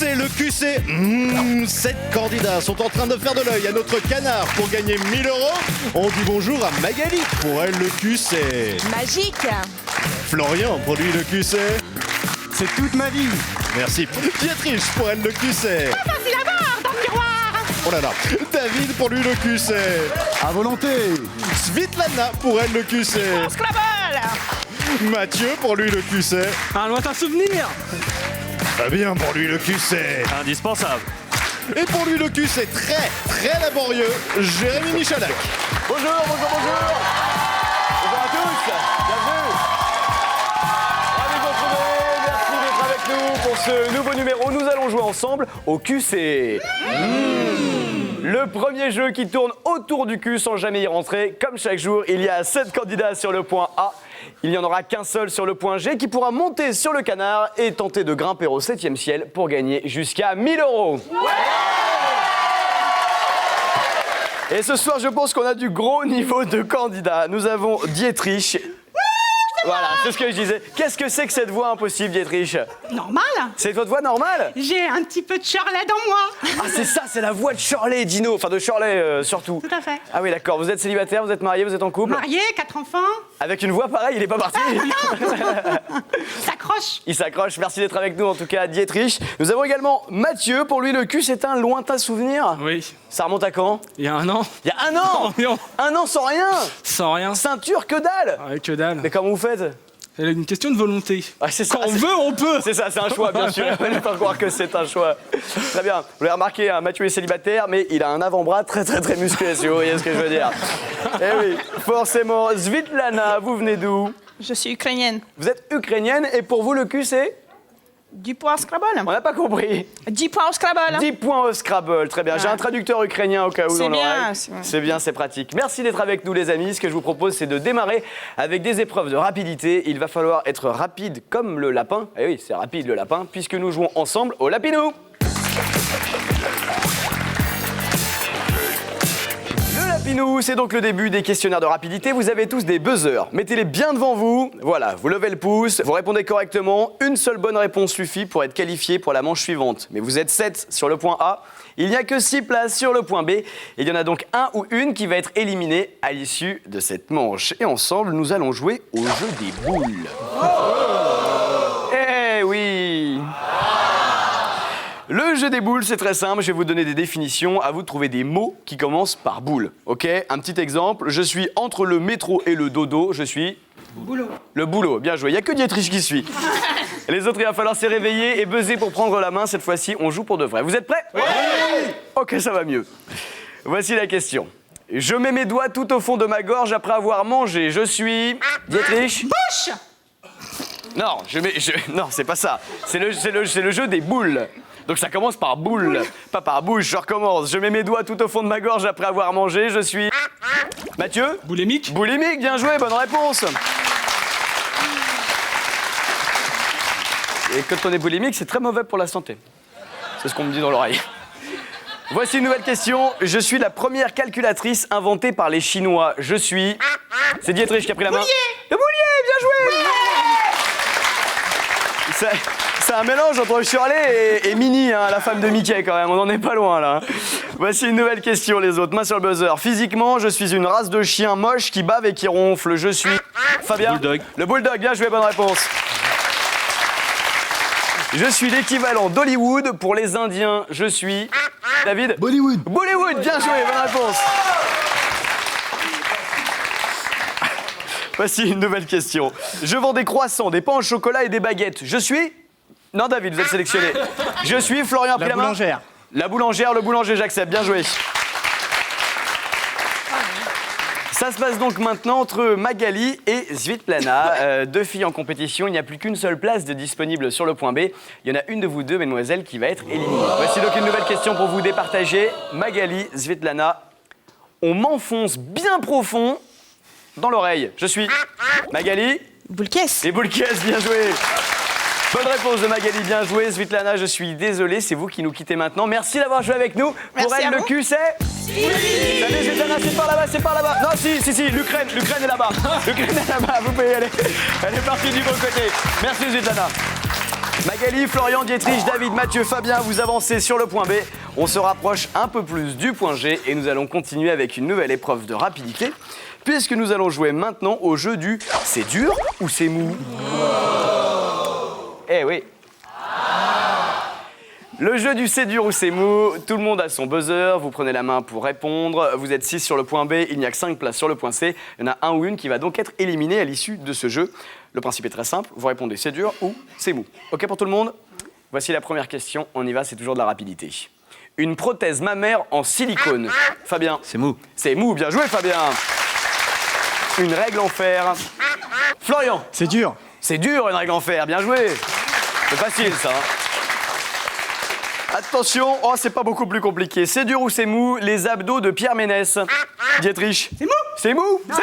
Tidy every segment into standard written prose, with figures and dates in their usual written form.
QC, le QC. 7 candidats sont en train de faire de l'œil à notre canard pour gagner 1000 €. On dit bonjour à Magali, pour elle le QC. Magique. Florian, pour lui le QC. C'est toute ma vie. Merci. Dietrich, pour elle le QC. Pas facile à voir dans le miroir. Oh là là. David, pour lui le QC. À volonté. Svitlana, pour elle le QC. Scrabble. Mathieu, pour lui le QC. Un lointain souvenir. Très bien, pour lui le QC. Indispensable. Et pour lui le QC très très laborieux, Jérémy Michalak. Bonjour à tous, bienvenue. Ravi de vous retrouver, merci d'être avec nous pour ce nouveau numéro. Nous allons jouer ensemble au QC. Le premier jeu qui tourne autour du cul sans jamais y rentrer. Comme chaque jour, il y a 7 candidats sur le point A. Il n'y en aura qu'un seul sur le point G qui pourra monter sur le canard et tenter de grimper au 7e ciel pour gagner jusqu'à 1000 €. Et ce soir, je pense qu'on a du gros niveau de candidats. Nous avons Dietrich. Voilà, c'est ce que je disais. Qu'est-ce que c'est que cette voix impossible, Dietrich? Normal. C'est votre voix normale? J'ai un petit peu de Shirley dans moi. Ah, c'est ça, c'est la voix de Shirley Dino. Enfin, de Shirley surtout. Tout à fait. Ah oui, d'accord. Vous êtes célibataire, vous êtes marié, vous êtes en couple? Marié, 4 enfants. Avec une voix pareille, il est pas parti. S'accroche. Il s'accroche. Merci d'être avec nous, en tout cas, Dietrich. Nous avons également Mathieu. Pour lui, le cul, c'est un lointain souvenir. Oui. Ça remonte à quand? Il y a un an. Il y a un an. Non. Un an sans rien. Sans rien. Ceinture, que dalle. Ouais, que dalle. Mais comment vous faites? C'est une question de volonté. Ah, c'est ça, Quand on veut, on peut. C'est ça, c'est un choix, bien sûr. Il ne faut pas croire que c'est un choix. Très bien. Vous l'avez remarqué, hein, Mathieu est célibataire, mais il a un avant-bras très musclé, si vous voyez ce que je veux dire. Eh oui, forcément. Svitlana, vous venez d'où? Je suis ukrainienne. Vous êtes ukrainienne, et pour vous, le cul, c'est? 10 points au Scrabble. On n'a pas compris. 10 points au Scrabble. 10 points au Scrabble, très bien. J'ai un traducteur ukrainien au cas où C'est dans bien, l'oreille. c'est bien. C'est bien, c'est pratique. Merci d'être avec nous, les amis. Ce que je vous propose, c'est de démarrer avec des épreuves de rapidité. Il va falloir être rapide comme le lapin. Eh oui, c'est rapide le lapin, puisque nous jouons ensemble au Lapinou. Le Lapinou, c'est donc le début des questionnaires de rapidité. Vous avez tous des buzzers. Mettez-les bien devant vous. Voilà, vous levez le pouce, vous répondez correctement. Une seule bonne réponse suffit pour être qualifié pour la manche suivante. Mais vous êtes 7 sur le point A. Il n'y a que 6 places sur le point B. Et il y en a donc un ou une qui va être éliminé à l'issue de cette manche. Et ensemble, nous allons jouer au jeu des boules. Eh oui! Le jeu des boules, c'est très simple. Je vais vous donner des définitions. À vous de trouver des mots qui commencent par boule. Ok? Un petit exemple. Je suis entre le métro et le dodo. Je suis... Boulot. Le boulot. Bien joué. Il n'y a que Dietrich qui suit. Les autres, il va falloir se réveiller et buzzer pour prendre la main. Cette fois-ci, on joue pour de vrai. Vous êtes prêts? Oui! Ok, ça va mieux. Voici la question. Je mets mes doigts tout au fond de ma gorge après avoir mangé. Je suis... Dietrich? Bouche. Non, non, c'est pas ça. C'est le jeu des boules. Donc ça commence par boule, pas par bouche. Je recommence. Je mets mes doigts tout au fond de ma gorge après avoir mangé. Je suis... Mathieu? Boulimique. Boulimique, bien joué, bonne réponse. Et quand on est boulimique, c'est très mauvais pour la santé. C'est ce qu'on me dit dans l'oreille. Voici une nouvelle question. Je suis la première calculatrice inventée par les Chinois. Je suis... C'est Dietrich qui a pris la main. Le boulier, bien joué. C'est un mélange entre Shirley et Minnie, hein, la femme de Mickey quand même. On n'en est pas loin là. Voici une nouvelle question, les autres. Main sur le buzzer. Physiquement, je suis une race de chien moche qui bave et qui ronfle. Je suis... Fabien? Bulldog. Le bulldog, bien joué, bonne réponse. Je suis l'équivalent d'Hollywood pour les Indiens. Je suis... David? Bollywood. Bollywood, bien joué, bonne réponse. Voici une nouvelle question. Je vends des croissants, des pains au chocolat et des baguettes. Je suis... Non, David, vous êtes sélectionné. Je suis Florian, pris la main. boulangère. La boulangère, le boulanger, j'accepte. Bien joué. Ça se passe donc maintenant entre Magali et Svitlana. Deux filles en compétition. Il n'y a plus qu'une seule place de disponible sur le point B. Il y en a une de vous deux, mesdemoiselles, qui va être éliminée. Voici donc une nouvelle question pour vous départager. Magali, Svitlana, on m'enfonce bien profond dans l'oreille. Je suis... Magali? Boule caisse. Et boule caisse, bien joué. Bonne réponse de Magali, bien joué. Svitlana, je suis désolé, c'est vous qui nous quittez maintenant. Merci d'avoir joué avec nous. Merci Pour elle, à le vous. cul, c'est... Salut Svitlana, c'est par là-bas, c'est par là-bas. Non, si, l'Ukraine est là-bas. L'Ukraine est là-bas, vous pouvez y aller. Elle est partie du bon côté. Merci Svitlana. Magali, Florian, Dietrich, David, Mathieu, Fabien, vous avancez sur le point B. On se rapproche un peu plus du point G et nous allons continuer avec une nouvelle épreuve de rapidité, puisque nous allons jouer maintenant au jeu du « c'est dur ou c'est mou ». Eh oui. Le jeu du c'est dur ou c'est mou, tout le monde a son buzzer, vous prenez la main pour répondre, vous êtes 6 sur le point B, il n'y a que 5 places sur le point C, il y en a un ou une qui va donc être éliminé à l'issue de ce jeu. Le principe est très simple, vous répondez c'est dur ou c'est mou. Ok pour tout le monde? Voici la première question, on y va, c'est toujours de la rapidité. Une prothèse mammaire en silicone. Fabien? C'est mou. C'est mou, bien joué Fabien. Une règle en fer. Florian? C'est dur. C'est dur une règle en fer, bien joué. C'est facile ça. Attention, oh c'est pas beaucoup plus compliqué. C'est dur ou c'est mou, les abdos de Pierre Ménès. Dietrich. C'est mou. C'est mou. C'est mou.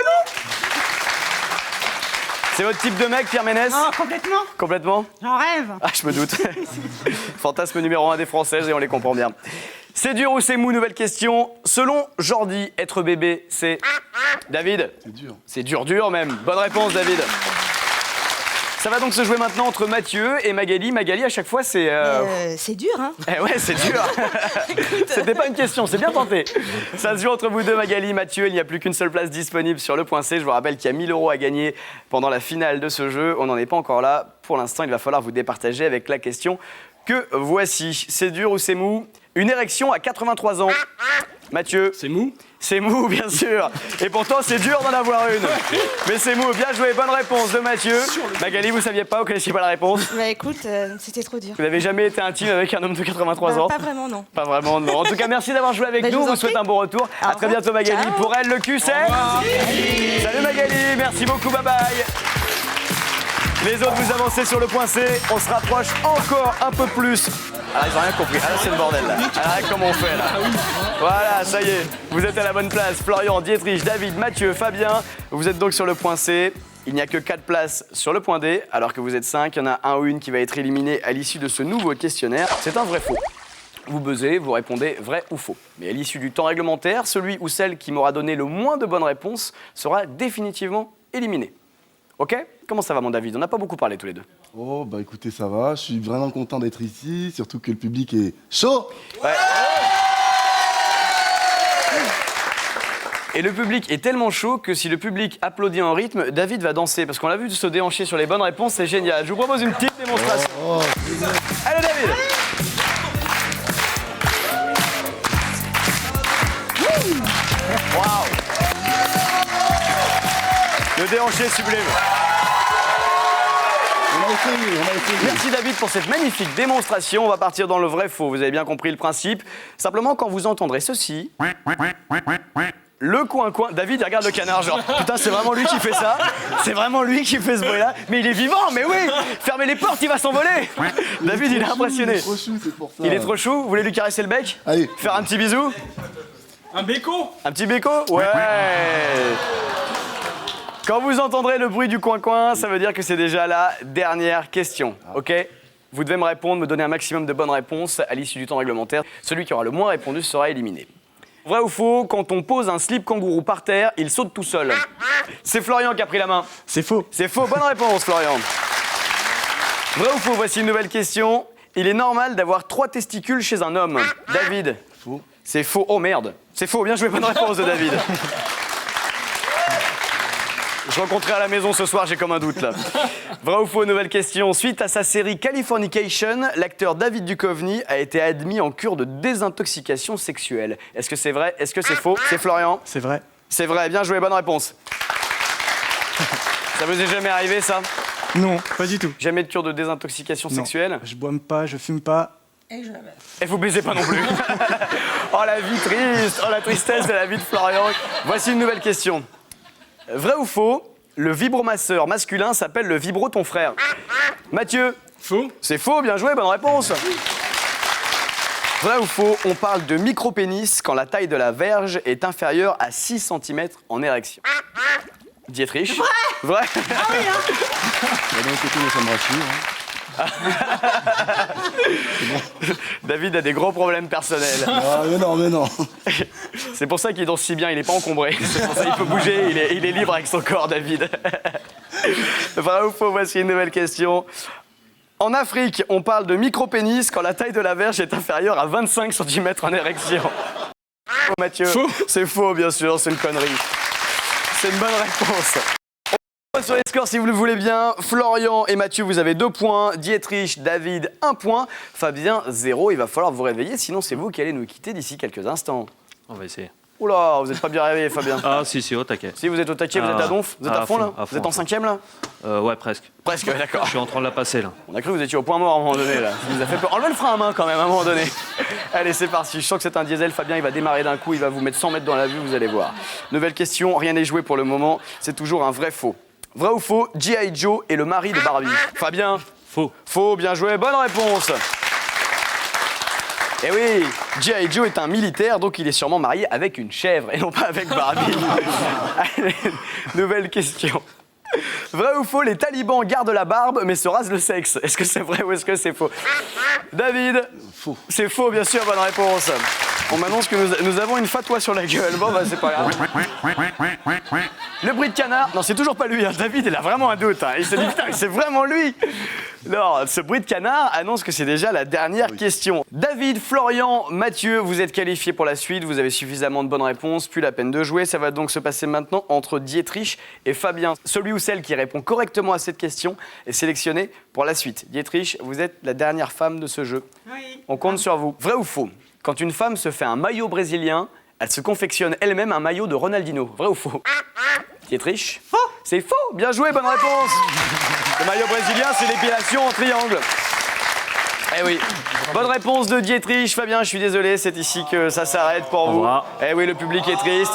C'est votre type de mec, Pierre Ménès? Non, complètement. Complètement? J'en rêve. Ah, je me doute. Fantasme numéro 1 des Françaises et on les comprend bien. C'est dur ou c'est mou, nouvelle question. Selon Jordi, être bébé, c'est... David? C'est dur. C'est dur même. Bonne réponse, David. Ça va donc se jouer maintenant entre Mathieu et Magali. Magali, à chaque fois, c'est... C'est dur, hein. Eh ouais, c'est dur. C'était pas une question, c'est bien tenté. Ça se joue entre vous deux, Magali, Mathieu. Il n'y a plus qu'une seule place disponible sur le point C. Je vous rappelle qu'il y a 1000 € à gagner pendant la finale de ce jeu. On n'en est pas encore là. Pour l'instant, il va falloir vous départager avec la question que voici. C'est dur ou c'est mou? Une érection à 83 ans. Mathieu? C'est mou? C'est mou, bien sûr. Et pourtant, c'est dur d'en avoir une. Mais c'est mou. Bien joué. Bonne réponse de Mathieu. Magali, vous saviez pas, vous connaissiez pas la réponse? Bah écoute, c'était trop dur. Vous n'avez jamais été intime avec un homme de 83 ans? Pas vraiment, non. Pas vraiment, non. En tout cas, merci d'avoir joué avec Bah, je nous. vous On en vous souhaite prie. un bon retour. À très bientôt, Magali. Ciao. Pour elle, le cul, c'est... Salut Magali. Merci beaucoup. Bye bye. Les autres, vous avancez sur le point C. On se rapproche encore un peu plus. Ah, ils ont rien compris. Ah, là, c'est le bordel, là. Ah, là, comment on fait, là? Voilà, ça y est. Vous êtes à la bonne place. Florian, Dietrich, David, Mathieu, Fabien. Vous êtes donc sur le point C. Il n'y a que 4 places sur le point D, alors que vous êtes 5. Il y en a un ou une qui va être éliminé à l'issue de ce nouveau questionnaire. C'est un vrai-faux. Vous buzzez, vous répondez vrai ou faux. Mais à l'issue du temps réglementaire, celui ou celle qui m'aura donné le moins de bonnes réponses sera définitivement éliminé. Ok? Comment ça va, mon David? On n'a pas beaucoup parlé tous les deux. Oh, bah écoutez, ça va. Je suis vraiment content d'être ici, surtout que le public est chaud. Ouais. Et le public est tellement chaud que si le public applaudit en rythme, David va danser. Parce qu'on l'a vu se déhancher sur les bonnes réponses, c'est génial. Je vous propose une petite démonstration. Allez, David! Waouh! Le déhanché sublime. On a essayé. Merci David pour cette magnifique démonstration. On va partir dans le vrai-faux. Vous avez bien compris le principe. Simplement, quand vous entendrez ceci... Le coin-coin. David, il regarde le canard, genre, putain, c'est vraiment lui qui fait ça? C'est vraiment lui qui fait ce bruit-là? Mais il est vivant, mais oui! Fermez les portes, il va s'envoler! David, il est impressionné. Il est trop chou, c'est pour ça. Il est trop chou? Vous voulez lui caresser le bec? Allez. Faire un petit bisou? Un béco? Un petit béco? Ouais! Quand vous entendrez le bruit du coin-coin, ça veut dire que c'est déjà la dernière question, ok? Vous devez me répondre, me donner un maximum de bonnes réponses à l'issue du temps réglementaire. Celui qui aura le moins répondu sera éliminé. Vrai ou faux, quand on pose un slip kangourou par terre, il saute tout seul? C'est Florian qui a pris la main. C'est faux. C'est faux, bonne réponse Florian. Vrai ou faux, voici une nouvelle question. Il est normal d'avoir 3 testicules chez un homme. David? Faux. C'est faux, oh merde. C'est faux, bien joué, bonne réponse de David. Je rencontrerai à la maison ce soir, j'ai comme un doute là. Vrai ou faux, nouvelle question. Suite à sa série Californication, l'acteur David Duchovny a été admis en cure de désintoxication sexuelle. Est-ce que c'est vrai? Est-ce que c'est faux? C'est Florian? C'est vrai. C'est vrai, bien joué, bonne réponse. Ça vous est jamais arrivé ça? Non, pas du tout. Jamais de cure de désintoxication Non. sexuelle? Je bois pas, je fume pas. Et vous baisez pas non plus. Oh la vie triste, oh la tristesse de la vie de Florian. Voici une nouvelle question. Vrai ou faux, le vibromasseur masculin s'appelle le vibro ton frère? Mathieu? Faux? C'est faux, bien joué, bonne réponse. Vrai ou faux, on parle de micro-pénis quand la taille de la verge est inférieure à 6 cm en érection? Dietrich? Vrai. Bah, d'un côté, moi, ça me rassure. David a des gros problèmes personnels. Ah, mais non. C'est pour ça qu'il danse si bien, il n'est pas encombré. C'est pour ça qu'il peut bouger, il est libre avec son corps, David. Vrai ou faux, voici une nouvelle question. En Afrique, on parle de micro-pénis quand la taille de la verge est inférieure à 25 cm en érection. Faux, Mathieu. Faux. C'est faux, bien sûr, c'est une connerie. C'est une bonne réponse. On va sur les scores si vous le voulez bien. Florian et Mathieu, vous avez 2 points. Dietrich, David, 1 point. Fabien, 0. Il va falloir vous réveiller, sinon c'est vous qui allez nous quitter d'ici quelques instants. On va essayer. Oula, vous n'êtes pas bien réveillé, Fabien. Ah, si, au taquet. Si vous êtes au taquet, vous êtes à donf, vous êtes à fond là. Vous êtes en 5e là. Ouais, presque. Presque, d'accord. Je suis en train de la passer, là. On a cru que vous étiez au point mort à un moment donné là. Ça vous a fait peur. Enlevez le frein à main quand même à un moment donné. Allez, c'est parti. Je sens que c'est un diesel. Fabien, il va démarrer d'un coup. Il va vous mettre 100 mètres dans la vue, vous allez voir. Nouvelle question. Rien n'est joué pour le moment. C'est toujours un vrai-faux. Vrai ou faux, G.I. Joe est le mari de Barbie. Fabien. Faux. Faux, bien joué. Bonne réponse. Eh oui, G.I. Joe est un militaire, donc il est sûrement marié avec une chèvre et non pas avec Barbie. Allez, nouvelle question. Vrai ou faux, les talibans gardent la barbe mais se rasent le sexe. Est-ce que c'est vrai ou est-ce que c'est faux? David? Faux. C'est faux, bien sûr, bonne réponse. On m'annonce que nous avons une fatwa sur la gueule. Bon, bah, c'est pas grave. Le bruit de canard. Non, c'est toujours pas lui. Hein. David, il a vraiment un doute. Hein. Il se dit, putain, c'est vraiment lui. Non, ce bruit de canard annonce que c'est déjà la dernière question. David, Florian, Mathieu, vous êtes qualifiés pour la suite. Vous avez suffisamment de bonnes réponses. Plus la peine de jouer. Ça va donc se passer maintenant entre Dietrich et Fabien. Celui ou celle qui répond correctement à cette question est sélectionné pour la suite. Dietrich, vous êtes la dernière femme de ce jeu. Oui. On compte sur vous. Vrai ou faux? Quand une femme se fait un maillot brésilien, elle se confectionne elle-même un maillot de Ronaldinho. Vrai ou faux? Dietrich? Faux. C'est faux. Bien joué, bonne réponse. Le maillot brésilien, c'est l'épilation en triangle. Eh oui. Bonne réponse de Dietrich. Fabien, je suis désolé, c'est ici que ça s'arrête pour vous. revoir. Eh oui, le public est triste.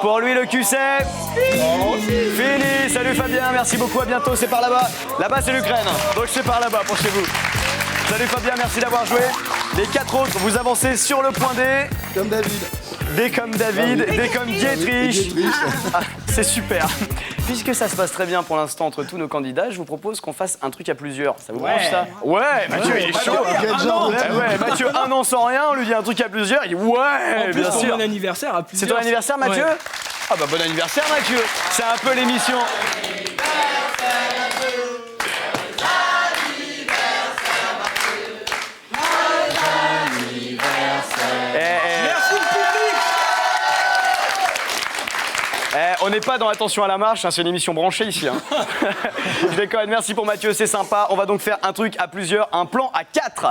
Pour lui, le cul c'est fini. Salut Fabien, merci beaucoup, à bientôt. C'est par là-bas. Là-bas, c'est l'Ukraine. Donc c'est par là-bas pour chez vous. Salut Fabien, merci d'avoir joué. Les 4 autres, vous avancez sur le point D. Comme David. D comme David, D comme Dietrich. Dietrich. Ah, c'est super. Puisque ça se passe très bien pour l'instant entre tous nos candidats, je vous propose qu'on fasse un truc à plusieurs. Ça vous branche ça? Ouais, Mathieu il est chaud. Quel genre de Eh ouais, Mathieu, 1 an sans rien, on lui dit un truc à plusieurs, il dit ouais, En plus, bien pour sûr. mon anniversaire à C'est plusieurs. ton anniversaire, Mathieu? Ouais. Ah bah bon anniversaire, Mathieu. C'est un peu l'émission. Merci le public. On n'est pas dans Attention à la marche, hein, c'est une émission branchée ici. Hein. Je déconne, merci pour Mathieu, c'est sympa. On va donc faire un truc à plusieurs, un plan à 4.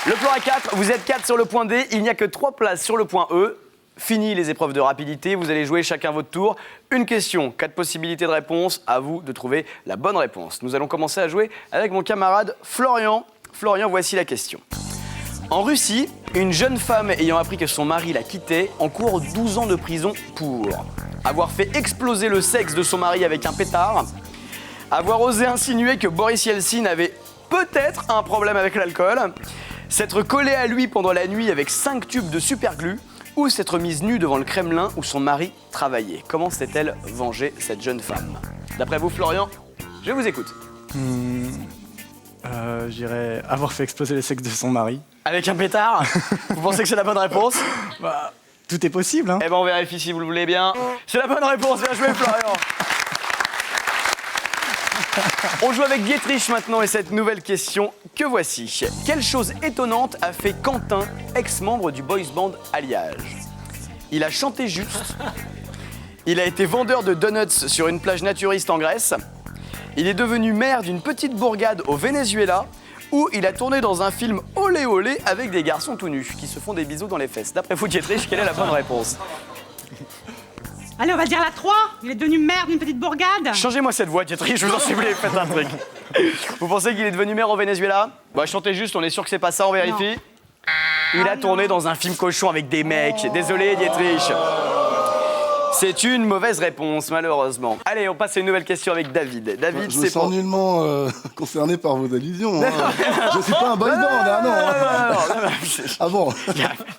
Le plan à 4, vous êtes 4 sur le point D, il n'y a que 3 places sur le point E. Fini les épreuves de rapidité, vous allez jouer chacun votre tour. Une question, 4 possibilités de réponse, à vous de trouver la bonne réponse. Nous allons commencer à jouer avec mon camarade Florian. Florian, voici la question. En Russie, une jeune femme ayant appris que son mari la quittait encourt 12 ans de prison pour avoir fait exploser le sexe de son mari avec un pétard, avoir osé insinuer que Boris Yeltsin avait peut-être un problème avec l'alcool, s'être collé à lui pendant la nuit avec 5 tubes de superglue, ou s'être mise nue devant le Kremlin où son mari travaillait. Comment s'est-elle vengée, cette jeune femme? D'après vous, Florian, je vous écoute. J'irais avoir fait exploser le sexe de son mari. Avec un pétard? Vous pensez que c'est la bonne réponse? Bah, tout est possible, hein. Eh ben on vérifie si vous le voulez bien. C'est la bonne réponse, bien joué Florian. On joue avec Dietrich maintenant et cette nouvelle question que voici. Quelle chose étonnante a fait Quentin, ex-membre du boys band Alliage? Il a chanté juste. Il a été vendeur de donuts sur une plage naturiste en Grèce. Il est devenu maire d'une petite bourgade au Venezuela. Ou il a tourné dans un film olé olé avec des garçons tout nus qui se font des bisous dans les fesses. D'après vous, Dietrich, quelle est la bonne réponse? Allez, on va dire la 3. Il est devenu maire d'une petite bourgade. Changez-moi cette voix, Dietrich, je vous en supplie, faites un truc. Vous pensez qu'il est devenu maire au Venezuela? Bah, chantez juste, on est sûr que c'est pas ça, on vérifie. Il a tourné dans un film cochon avec des mecs. Désolé, Dietrich. C'est une mauvaise réponse, malheureusement. Allez, on passe à une nouvelle question avec David. David, Je me c'est sens pour... nullement concerné par vos allusions. Hein. Je suis pas un boy band, ah non. Ah bon?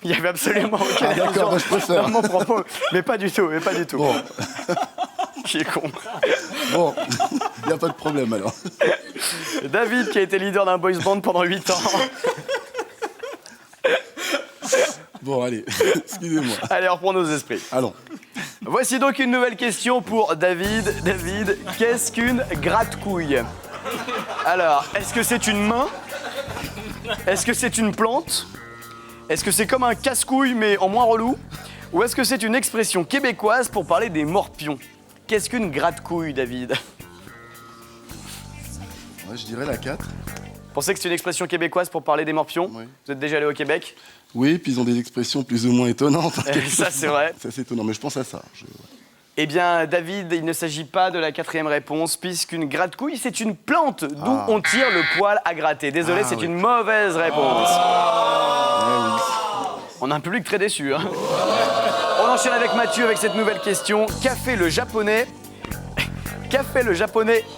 Il y avait absolument aucune Ah, d'accord, allusion bah, je préfère. dans mon propos. Mais pas du tout, mais pas du tout. Bon, Qui est con. bon, il n'y a pas de problème alors. David, qui a été leader d'un boys band pendant 8 ans. Bon, allez, excusez-moi. Allez, on reprend nos esprits. Allons. Voici donc une nouvelle question pour David. David, qu'est-ce qu'une gratte-couille? Alors, est-ce que c'est une main? Est-ce que c'est une plante? Est-ce que c'est comme un casse-couille mais en moins relou? Ou est-ce que c'est une expression québécoise pour parler des morpions? Qu'est-ce qu'une gratte-couille, David? Ouais, je dirais la 4. Pensez que c'est une expression québécoise pour parler des morpions? Oui. Vous êtes déjà allé au Québec? Oui, puis ils ont des expressions plus ou moins étonnantes. Ça, c'est vrai. Ça, c'est étonnant, mais je pense à ça. Eh bien, David, il ne s'agit pas de la 4e réponse, puisqu'une gratte-couille, c'est une plante d'où on tire le poil à gratter. Désolé, c'est une mauvaise réponse. On a un public très déçu. Hein. On enchaîne avec Mathieu avec cette nouvelle question. Qu'a fait le japonais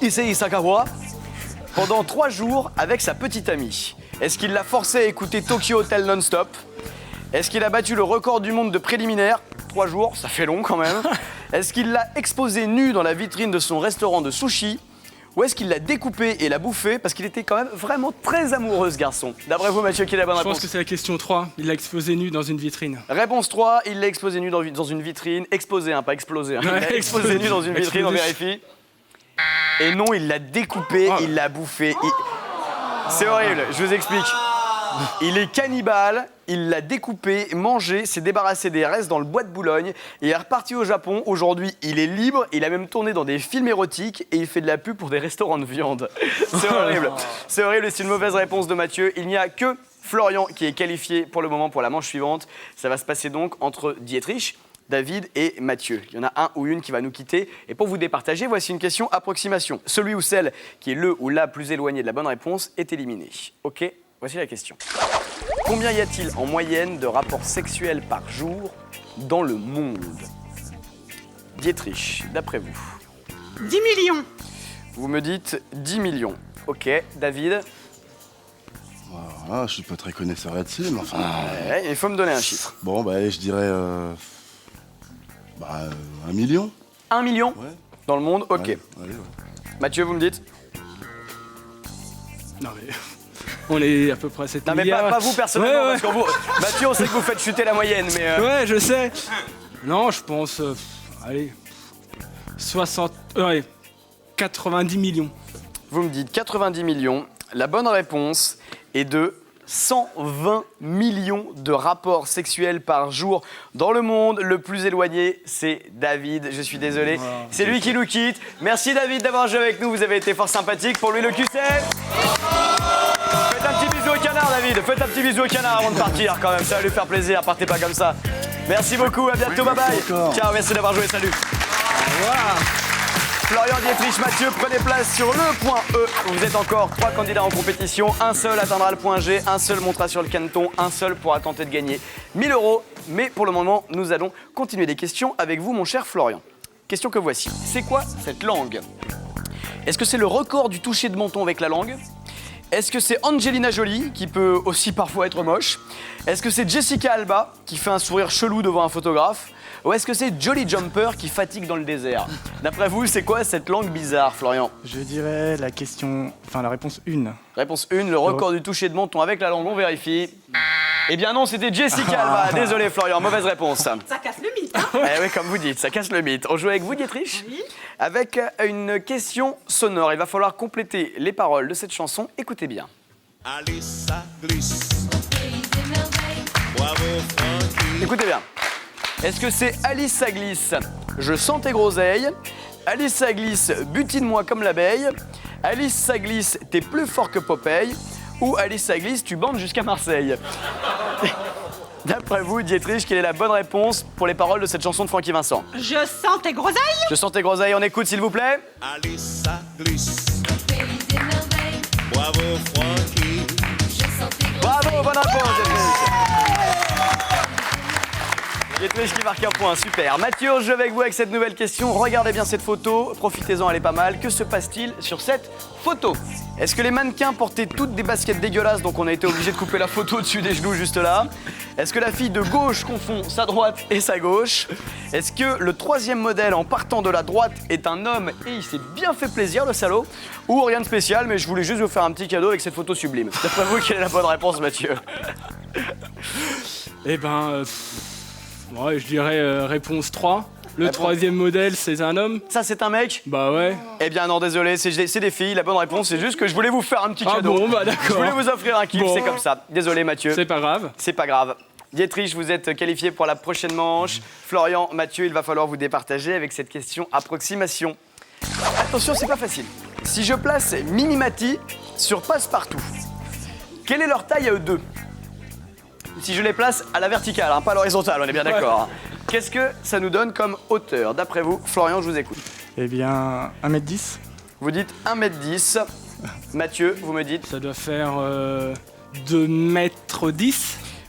Issei Sakawa pendant 3 jours avec sa petite amie? Est-ce qu'il l'a forcé à écouter Tokyo Hotel non-stop? Est-ce qu'il a battu le record du monde de préliminaire? 3 jours, ça fait long quand même. Est-ce qu'il l'a exposé nu dans la vitrine de son restaurant de sushi? Ou est-ce qu'il l'a découpé et l'a bouffé parce qu'il était quand même vraiment très amoureux, ce garçon? D'après vous, Mathieu, quelle est la bonne Je réponse? pense que c'est la question 3. Il l'a exposé nu dans une vitrine. Réponse 3, il l'a exposé nu dans une vitrine. Exposé, hein, pas explosé. Hein. Il l'a exposé nu dans une vitrine, on vérifie. Et non, il l'a découpé, il l'a bouffé. C'est horrible, je vous explique. Il est cannibale, il l'a découpé, mangé, s'est débarrassé des restes dans le bois de Boulogne. Il est reparti au Japon. Aujourd'hui, il est libre. Il a même tourné dans des films érotiques et il fait de la pub pour des restaurants de viande. C'est horrible. C'est horrible et c'est une mauvaise réponse de Mathieu. Il n'y a que Florian qui est qualifié pour le moment pour la manche suivante. Ça va se passer donc entre Dietrich, David et Mathieu. Il y en a un ou une qui va nous quitter. Et pour vous départager, voici une question approximation. Celui ou celle qui est le ou la plus éloigné de la bonne réponse est éliminé. Ok, voici la question. Combien y a-t-il en moyenne de rapports sexuels par jour dans le monde? Dietrich, d'après vous? 10 millions. Vous me dites 10 millions. Ok, David? Ah, je suis pas très connaisseur là-dessus, mais enfin... Ouais, il faut me donner un chiffre. Bon, bah, allez, je dirais... 1 million. 1 million Ouais. dans le monde? Ok. Ouais, allez, ouais. Mathieu, vous me dites? Non mais... On est à peu près à 7 Non mais milliards. pas vous personnellement, Ouais, parce que vous... Mathieu, on sait que vous faites chuter la moyenne, mais... Ouais, je sais. Non, je pense... allez... 90 millions. Vous me dites 90 millions. La bonne réponse est de 120 millions de rapports sexuels par jour dans le monde. Le plus éloigné, c'est David. Je suis désolé. C'est lui qui nous quitte. Merci David d'avoir joué avec nous. Vous avez été fort sympathique. Pour lui, le QC. Faites un petit bisou au canard, David. Faites un petit bisou au canard avant de partir quand même. Ça va lui faire plaisir. Partez pas comme ça. Merci beaucoup. À bientôt. Bye bye. Ciao. Merci d'avoir joué. Salut. Au revoir. Florian, Dietrich, Mathieu, prenez place sur le point E. Vous êtes encore 3 candidats en compétition. Un seul atteindra le point G, un seul montera sur le caneton, un seul pourra tenter de gagner 1000 €. Mais pour le moment, nous allons continuer des questions avec vous, mon cher Florian. Question que voici. C'est quoi cette langue? Est-ce que c'est le record du toucher de menton avec la langue? Est-ce que c'est Angelina Jolie, qui peut aussi parfois être moche? Est-ce que c'est Jessica Alba, qui fait un sourire chelou devant un photographe? Ou est-ce que c'est Jolly Jumper qui fatigue dans le désert? D'après vous, c'est quoi cette langue bizarre, Florian? Je dirais la réponse 1. Réponse 1, le record du toucher de menton avec la langue, on vérifie. Eh bien non, c'était Jessica Alba. Désolé, Florian, mauvaise réponse. Ça casse le mythe, hein? Eh oui, comme vous dites, ça casse le mythe. On joue avec vous, Dietrich? Oui. Avec une question sonore. Il va falloir compléter les paroles de cette chanson. Écoutez bien. Alice, ça glisse. Bravo, Francky. Écoutez bien. Est-ce que c'est Alice, ça glisse, je sens tes groseilles? Alice, ça glisse, butine-moi comme l'abeille? Alice, ça glisse, t'es plus fort que Popeye? Ou Alice, ça glisse, tu bandes jusqu'à Marseille? D'après vous, Dietrich, quelle est la bonne réponse pour les paroles de cette chanson de Francky Vincent? Je sens tes groseilles. Je sens tes groseilles, on écoute s'il vous plaît. Alice, ça glisse. Bravo, Francky. Bravo, bonne réponse, Dietrich. Dietrich qui marque un point, super. Mathieu, je vais avec vous avec cette nouvelle question. Regardez bien cette photo, profitez-en, elle est pas mal. Que se passe-t-il sur cette photo? Est-ce que les mannequins portaient toutes des baskets dégueulasses, donc on a été obligé de couper la photo dessus des genoux juste là? Est-ce que la fille de gauche confond sa droite et sa gauche? Est-ce que le troisième modèle en partant de la droite est un homme et il s'est bien fait plaisir, le salaud? Ou rien de spécial, mais je voulais juste vous faire un petit cadeau avec cette photo sublime. D'après vous, quelle est la bonne réponse, Mathieu? Eh ben, ouais, je dirais réponse 3. Le troisième modèle, c'est un homme. Ça, c'est un mec? Bah ouais. Eh bien non, désolé, c'est des filles. La bonne réponse, c'est juste que je voulais vous faire un petit Ah cadeau. bon, bah Je d'accord. voulais vous offrir un kiff, Bon. c'est comme ça. Désolé Mathieu. C'est pas grave. C'est pas grave. Dietrich, vous êtes qualifié pour la prochaine manche. Florian, Mathieu, il va falloir vous départager avec cette question approximation. Attention, c'est pas facile. Si je place Mimimati sur Passepartout, quelle est leur taille à eux deux? Si je les place à la verticale, hein, pas à l'horizontale, on est bien d'accord. Hein. Qu'est-ce que ça nous donne comme hauteur? D'après vous, Florian, je vous écoute. Eh bien, 1m10. Vous dites 1m10. Mathieu, vous me dites? Ça doit faire 2m10.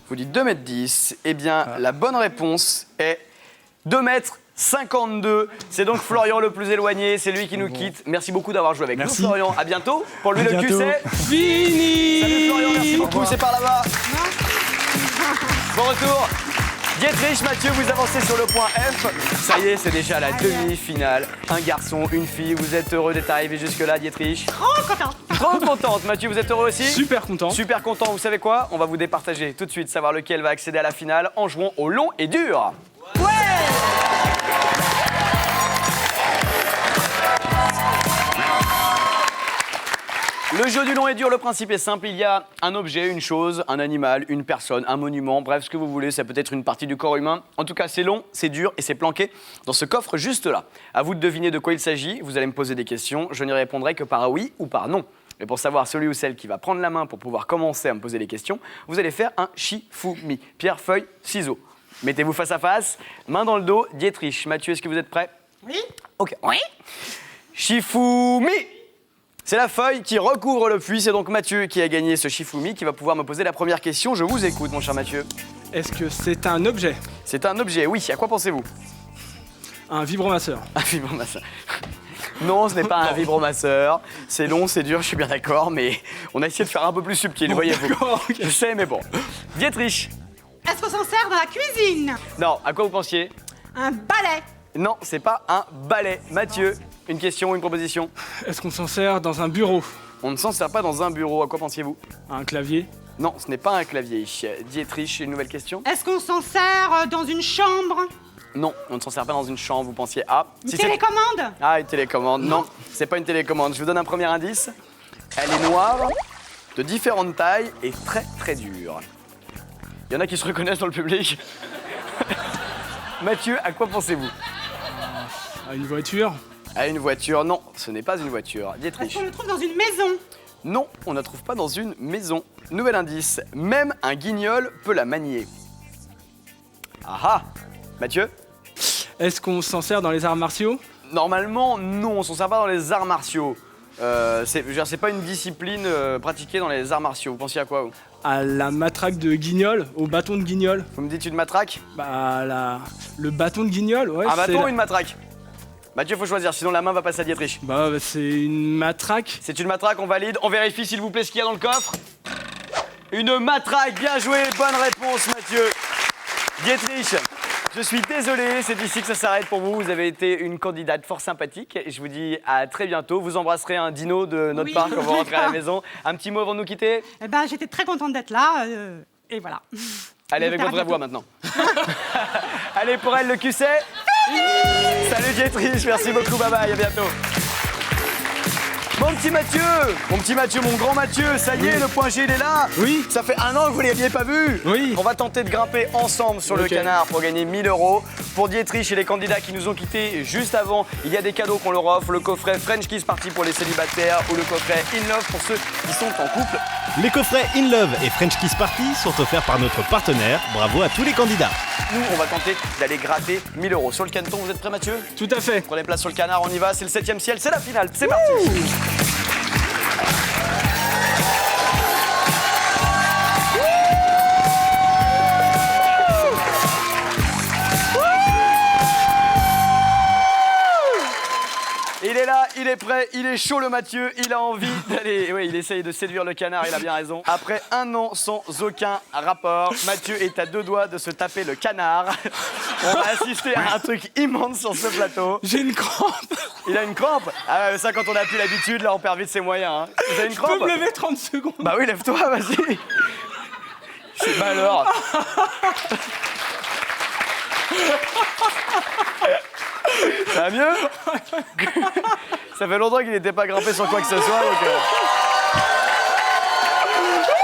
Vous dites 2m10. Eh bien, la bonne réponse est 2m52. C'est donc Florian le plus éloigné, c'est lui qui nous quitte. Merci beaucoup d'avoir joué avec nous, Merci. Florian. À bientôt. Pour lui, À le cul, bientôt. c'est... Fini. Salut Florian, merci beaucoup, c'est par là-bas. Bon retour. Dietrich, Mathieu, vous avancez sur le point F. Ça y est, c'est déjà la demi-finale. Un garçon, une fille. Vous êtes heureux d'être arrivé jusque-là, Dietrich? Trop content. Trop contente. Mathieu, vous êtes heureux aussi? Super content. Super content. Vous savez quoi? On va vous départager tout de suite, savoir lequel va accéder à la finale en jouant au long et dur. Le jeu du long et dur, le principe est simple. Il y a un objet, une chose, un animal, une personne, un monument, bref, ce que vous voulez. Ça peut être une partie du corps humain. En tout cas, c'est long, c'est dur et c'est planqué dans ce coffre juste là. À vous de deviner de quoi il s'agit. Vous allez me poser des questions. Je n'y répondrai que par oui ou par non. Mais pour savoir celui ou celle qui va prendre la main pour pouvoir commencer à me poser les questions, vous allez faire un Shifumi. Pierre, feuille, ciseaux. Mettez-vous face à face, main dans le dos. Dietrich, Mathieu, est-ce que vous êtes prêts? Oui. Ok. Oui. Shifumi. C'est la feuille qui recouvre le puits. C'est donc Mathieu qui a gagné ce Shifumi qui va pouvoir me poser la première question. Je vous écoute, mon cher Mathieu. Est-ce que c'est un objet? C'est un objet, oui. À quoi pensez-vous? Un vibromasseur. Un vibromasseur. Non, ce n'est pas un vibromasseur. C'est long, c'est dur, je suis bien d'accord, mais on a essayé de faire un peu plus subtil, voyez-vous. D'accord, ok. Je sais, mais bon. Dietrich. Est-ce qu'on s'en sert dans la cuisine? Non, à quoi vous pensiez? Un balai. Non, c'est pas un balai. Mathieu, une question ou une proposition? Est-ce qu'on s'en sert dans un bureau? On ne s'en sert pas dans un bureau. À quoi pensiez-vous? Un clavier? Non, ce n'est pas un clavier. Dietrich, une nouvelle question? Est-ce qu'on s'en sert dans une chambre? Non, on ne s'en sert pas dans une chambre. Vous pensiez à... Une Si c'est- télécommande? Ah, une télécommande. Non, c'est pas une télécommande. Je vous donne un premier indice. Elle est noire, de différentes tailles et très très dure. Il y en a qui se reconnaissent dans le public. Mathieu, à quoi pensez-vous? À une voiture? À une voiture. Non, ce n'est pas une voiture. Est-ce Dietrich. qu'on le trouve dans une maison? Non, on ne la trouve pas dans une maison. Nouvel indice. Même un guignol peut la manier. Ah ah. Mathieu? Est-ce qu'on s'en sert dans les arts martiaux? Normalement, non, on s'en sert pas dans les arts martiaux. C'est pas une discipline pratiquée dans les arts martiaux. Vous pensiez à quoi, vous? À la matraque de guignol? Au bâton de guignol? Vous me dites une matraque? Bah, le bâton de guignol, ouais. Un c'est bâton la- ou une matraque? Mathieu, faut choisir, sinon la main va passer à Dietrich. Bah, c'est une matraque. C'est une matraque, on valide. On vérifie, s'il vous plaît, ce qu'il y a dans le coffre. Une matraque, bien joué, bonne réponse, Mathieu. Dietrich, je suis désolé, c'est ici que ça s'arrête pour vous. Vous avez été une candidate fort sympathique. Et je vous dis à très bientôt. Vous embrasserez un dino de notre Oui. part quand vous rentrez à la maison. Un petit mot avant de nous quitter? Eh ben, j'étais très contente d'être là. Et voilà. Allez, avec À votre vraie bientôt. voix maintenant. Allez, pour elle, le QC. Salut Dietrich, merci beaucoup, bye bye, à bientôt. Mon petit Mathieu, mon grand Mathieu, ça y est, le point G, il est là. Oui. Ça fait un an que vous ne l'aviez pas vu. Oui. On va tenter de grimper ensemble sur le Ok. canard pour gagner 1000 €. Pour Dietrich et les candidats qui nous ont quittés juste avant, il y a des cadeaux qu'on leur offre. Le coffret French Kiss Party pour les célibataires ou le coffret In Love pour ceux qui sont en couple. Les coffrets In Love et French Kiss Party sont offerts par notre partenaire. Bravo à tous les candidats. Nous, on va tenter d'aller gratter 1000 €. Sur le caneton, vous êtes prêts, Mathieu? Tout à fait. Prenez place sur le canard, on y va, c'est le 7e ciel, c'est la finale, c'est parti. Il est là, il est prêt, il est chaud le Mathieu, il a envie d'aller... Oui, il essaye de séduire le canard, il a bien raison. Après un an sans aucun rapport, Mathieu est à deux doigts de se taper le canard. On va assister à un truc immense sur ce plateau. J'ai une crampe. Il a une crampe? Ah, ça, quand on n'a plus l'habitude, là, on perd vite ses moyens. Hein. Vous avez une Je peux crampe? me lever 30 secondes. Bah oui, lève-toi, vas-y. Bah alors. Ça va mieux? Ça fait longtemps qu'il n'était pas grimpé sur quoi que ce soit, donc...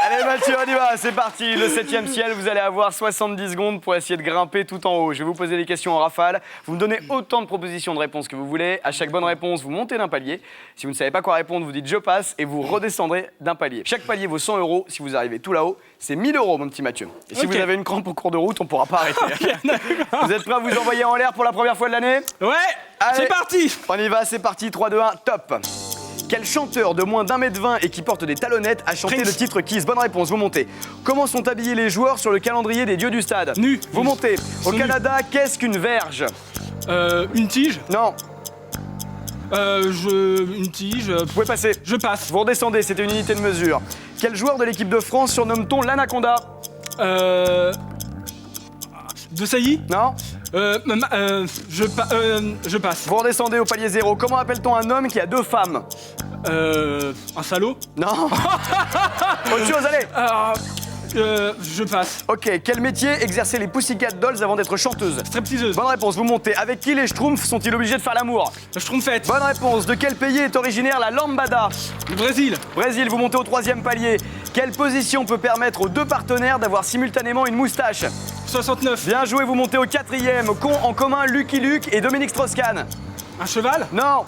Allez Mathieu, on y va, c'est parti. Le 7e ciel, vous allez avoir 70 secondes pour essayer de grimper tout en haut. Je vais vous poser des questions en rafale. Vous me donnez autant de propositions de réponses que vous voulez. À chaque bonne réponse, vous montez d'un palier. Si vous ne savez pas quoi répondre, vous dites je passe et vous redescendrez d'un palier. Chaque palier vaut 100 €. Si vous arrivez tout là-haut, c'est 1000 € mon petit Mathieu. Et si vous avez une crampe au cours de route, on ne pourra pas arrêter. Vous êtes prêts à vous envoyer en l'air pour la première fois de l'année? Ouais, Allez, c'est parti. On y va, c'est parti, 3, 2, 1, top. Quel chanteur de moins d'1,20 m et qui porte des talonnettes a chanté Prince. le titre Kiss? Bonne réponse, vous montez. Comment sont habillés les joueurs sur le calendrier des dieux du stade? Nus. Vous montez. Au Sont Canada, qu'est-ce qu'une verge? Une tige. Non, Une tige. vous pouvez passer. Je passe. Vous redescendez, c'était une unité de mesure. Quel joueur de l'équipe de France surnomme-t-on l'Anaconda? De Sailly. Non. Je passe. Vous redescendez au palier 0. Comment appelle-t-on un homme qui a 2 femmes? Un salaud. Non. Autre chose, allez. Je passe. Ok, quel métier exerçaient les Pussycat Dolls avant d'être chanteuses? Strepteaseuse. Bonne réponse, vous montez. Avec qui les Schtroumpfs sont-ils obligés de faire l'amour? Schtroumpfette. Bonne réponse. De quel pays est originaire la lambada? Le Brésil. Brésil, vous montez au 3e palier. Quelle position peut permettre aux 2 partenaires d'avoir simultanément une moustache? 69. Bien joué, vous montez au 4e. Qu'ont en commun Lucky Luke et Dominique Strauss-Kahn? Un cheval. Non.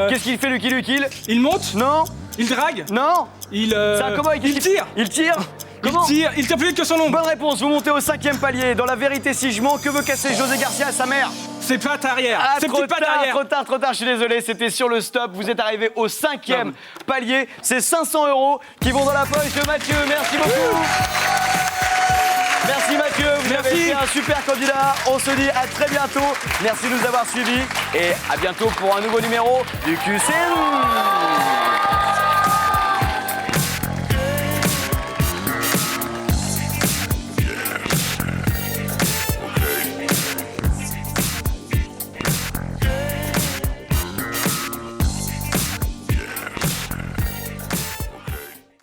Qu'est-ce qu'il fait Lucky Luke? Il monte. Non. Il drague. Non. Il. C'est un cowboy. Il tire. Il tire. Comment? Il tire plus vite que son ombre. Bonne réponse, vous montez au 5e palier. Dans La Vérité si je mens, que veut casser José Garcia à sa mère? Ses pattes arrière. Ah, Ses trop petites pattes tard, arrière. trop tard, je suis désolé, c'était sur le stop. Vous êtes arrivé au 5e palier. C'est 500 € qui vont dans la poche de Mathieu. Merci beaucoup. Merci Mathieu, vous avez été un super candidat. On se dit à très bientôt. Merci de nous avoir suivis et à bientôt pour un nouveau numéro du QCM.